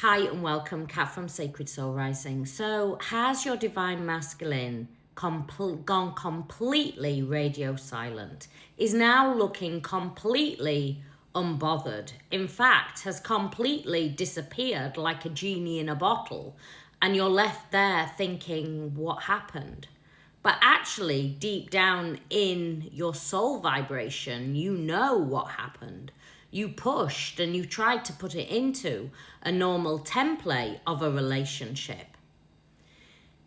Hi and welcome, Kat from Sacred Soul Rising. So, has your divine masculine gone completely radio silent? Is now looking completely unbothered? In fact, has completely disappeared like a genie in a bottle, and you're left there thinking, what happened? But actually, deep down in your soul vibration, you know what happened. You pushed and you tried to put it into a normal template of a relationship.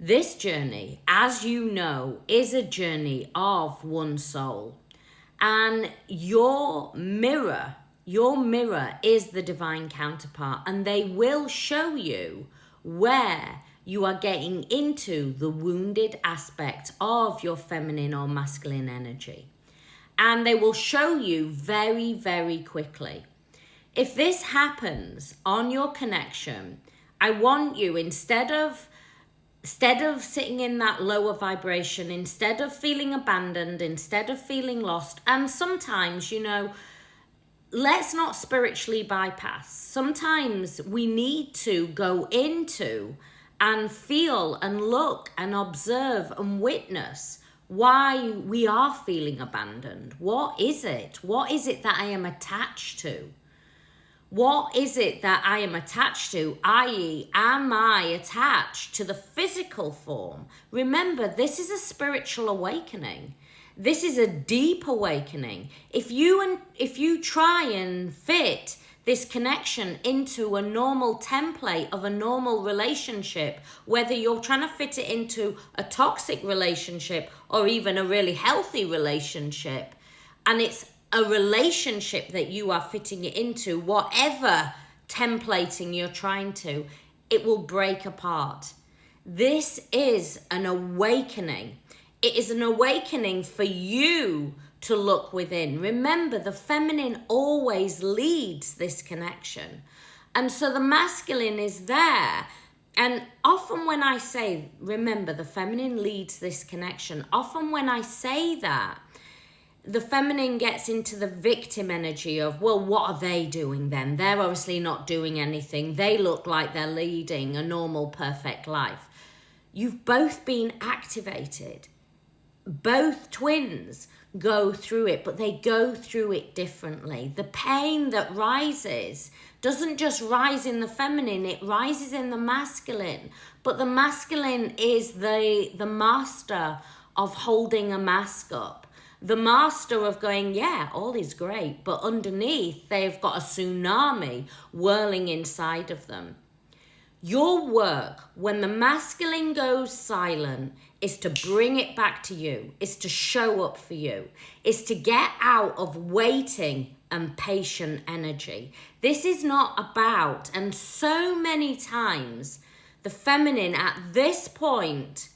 This journey, as you know, is a journey of one soul. And your mirror is the divine counterpart, and they will show you where you are getting into the wounded aspect of your feminine or masculine energy. And they will show you very, very quickly. If this happens on your connection, I want you, instead of sitting in that lower vibration, instead of feeling abandoned, instead of feeling lost, and sometimes, let's not spiritually bypass. Sometimes we need to go into and feel and look and observe and witness why we are feeling abandoned. What is it? What is it that I am attached to? What is it that I am attached to? I.e., am I attached to the physical form? Remember, this is a spiritual awakening. This is a deep awakening. If you try and fit this connection into a normal template of a normal relationship, whether you're trying to fit it into a toxic relationship or even a really healthy relationship, and it's a relationship that you are fitting it into, whatever templating you're trying to, it will break apart. This is an awakening. It is an awakening for you to look within. Remember, the feminine always leads this connection. And so the masculine is there. And often when I say, remember, the feminine leads this connection, often when I say that, the feminine gets into the victim energy of, well, what are they doing then? They're obviously not doing anything. They look like they're leading a normal, perfect life. You've both been activated. Both twins go through it, but they go through it differently. The pain that rises doesn't just rise in the feminine, it rises in the masculine. But the masculine is the master of holding a mask up. The master of going, yeah, all is great, but underneath they've got a tsunami whirling inside of them. Your work, when the masculine goes silent, is to bring it back to you, is to show up for you, is to get out of waiting and patient energy. This is not about, and so many times, the feminine at this point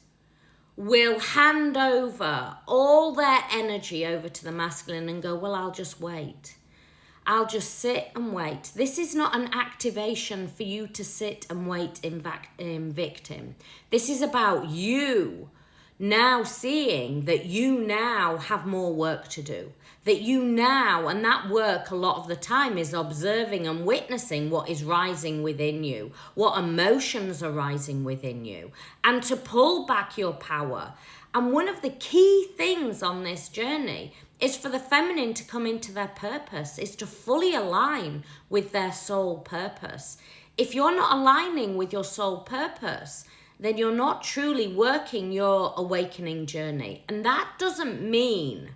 will hand over all their energy over to the masculine and go, well, I'll just wait. I'll just sit and wait. This is not an activation for you to sit and wait in victim. This is about you now seeing that you now have more work to do. That you now, and that work a lot of the time is observing and witnessing what is rising within you, what emotions are rising within you, and to pull back your power. And one of the key things on this journey is for the feminine to come into their purpose, is to fully align with their soul purpose. If you're not aligning with your soul purpose, then you're not truly working your awakening journey. And that doesn't mean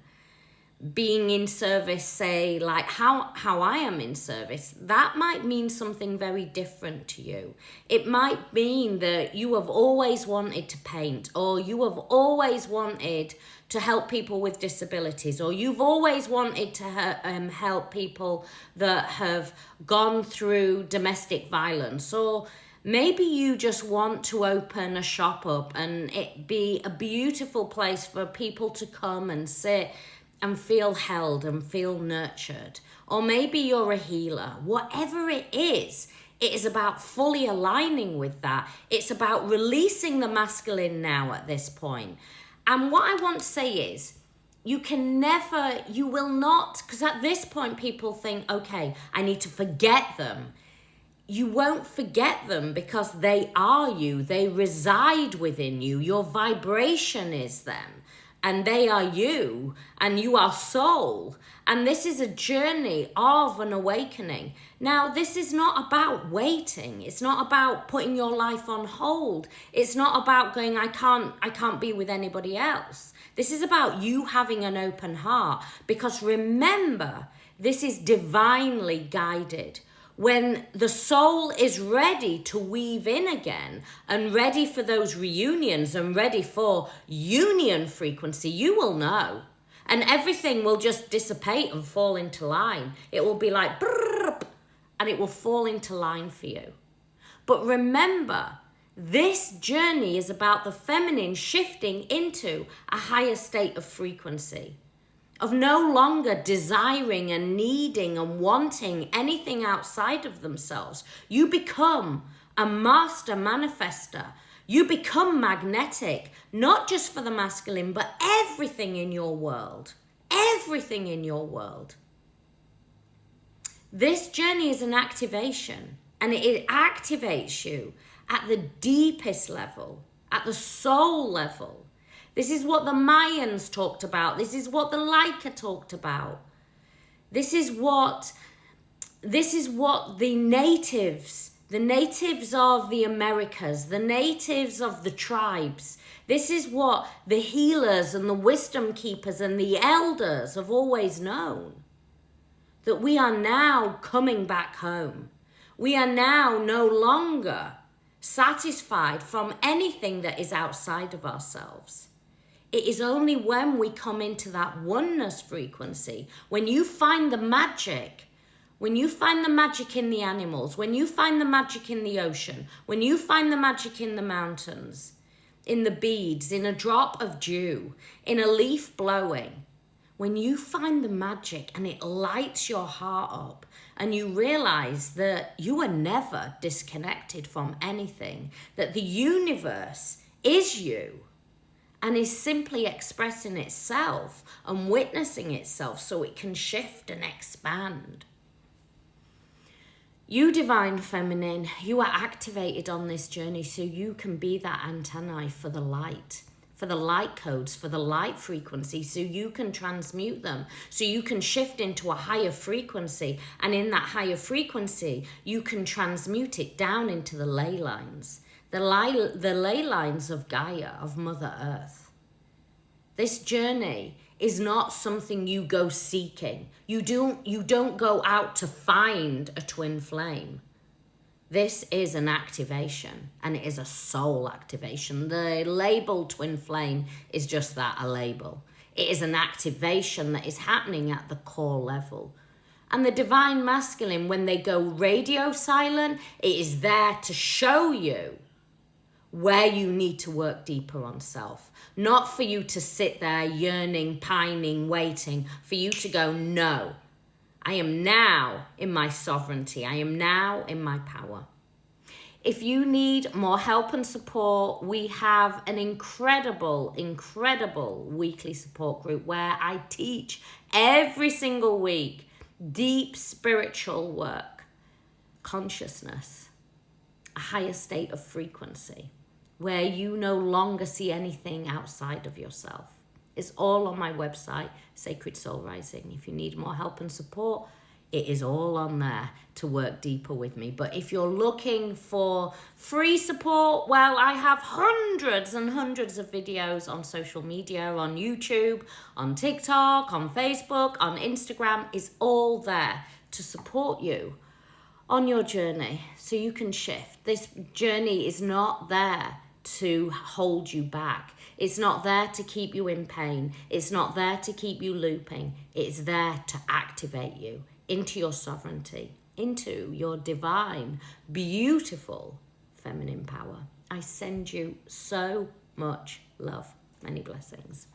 being in service, say, like how I am in service. That might mean something very different to you. It might mean that you have always wanted to paint, or you have always wanted to help people with disabilities, or you've always wanted to help people that have gone through domestic violence, or maybe you just want to open a shop up and it be a beautiful place for people to come and sit and feel held and feel nurtured. Or maybe you're a healer. Whatever it is about fully aligning with that. It's about releasing the masculine now at this point. And what I want to say is, you will not, because at this point people think, okay, I need to forget them. you won't forget them because they are you. They reside within you. Your vibration is them. And they are you. And you are soul. And this is a journey of an awakening. Now, this is not about waiting. It's not about putting your life on hold. It's not about going, I can't be with anybody else. This is about you having an open heart. Because remember, this is divinely guided. When the soul is ready to weave in again and ready for those reunions and ready for union frequency, you will know. And everything will just dissipate and fall into line. It will be like, brrr, and it will fall into line for you. But remember, this journey is about the feminine shifting into a higher state of frequency, of no longer desiring and needing and wanting anything outside of themselves. You become a master manifester. You become magnetic, not just for the masculine, but everything in your world. Everything in your world. This journey is an activation, and it activates you at the deepest level, at the soul level. This is what the Mayans talked about. This is what the Laika talked about. This is what the natives of the Americas, the natives of the tribes, this is what the healers and the wisdom keepers and the elders have always known. That we are now coming back home. We are now no longer satisfied from anything that is outside of ourselves. It is only when we come into that oneness frequency, when you find the magic, when you find the magic in the animals, when you find the magic in the ocean, when you find the magic in the mountains, in the beads, in a drop of dew, in a leaf blowing, when you find the magic and it lights your heart up and you realize that you are never disconnected from anything, that the universe is you, and is simply expressing itself and witnessing itself so it can shift and expand. You divine feminine, you are activated on this journey so you can be that antennae for the light codes, for the light frequency, so you can transmute them, so you can shift into a higher frequency, and in that higher frequency, you can transmute it down into the ley lines. The ley lines of Gaia, of Mother Earth. This journey is not something you go seeking. You don't go out to find a twin flame. This is an activation, and it is a soul activation. The label twin flame is just that, a label. It is an activation that is happening at the core level. And the divine masculine, when they go radio silent, it is there to show you where you need to work deeper on self. Not for you to sit there yearning, pining, waiting, for you to go, no, I am now in my sovereignty. I am now in my power. If you need more help and support, we have an incredible weekly support group where I teach every single week deep spiritual work, consciousness, a higher state of frequency, where you no longer see anything outside of yourself. It's all on my website, Sacred Soul Rising. If you need more help and support, it is all on there to work deeper with me. But if you're looking for free support, well, I have hundreds and hundreds of videos on social media, on YouTube, on TikTok, on Facebook, on Instagram. It's all there to support you on your journey so you can shift. This journey is not there to hold you back. It's not there to keep you in pain. It's not there to keep you looping. It's there to activate you into your sovereignty, into your divine, beautiful feminine power. I send you so much love. Many blessings.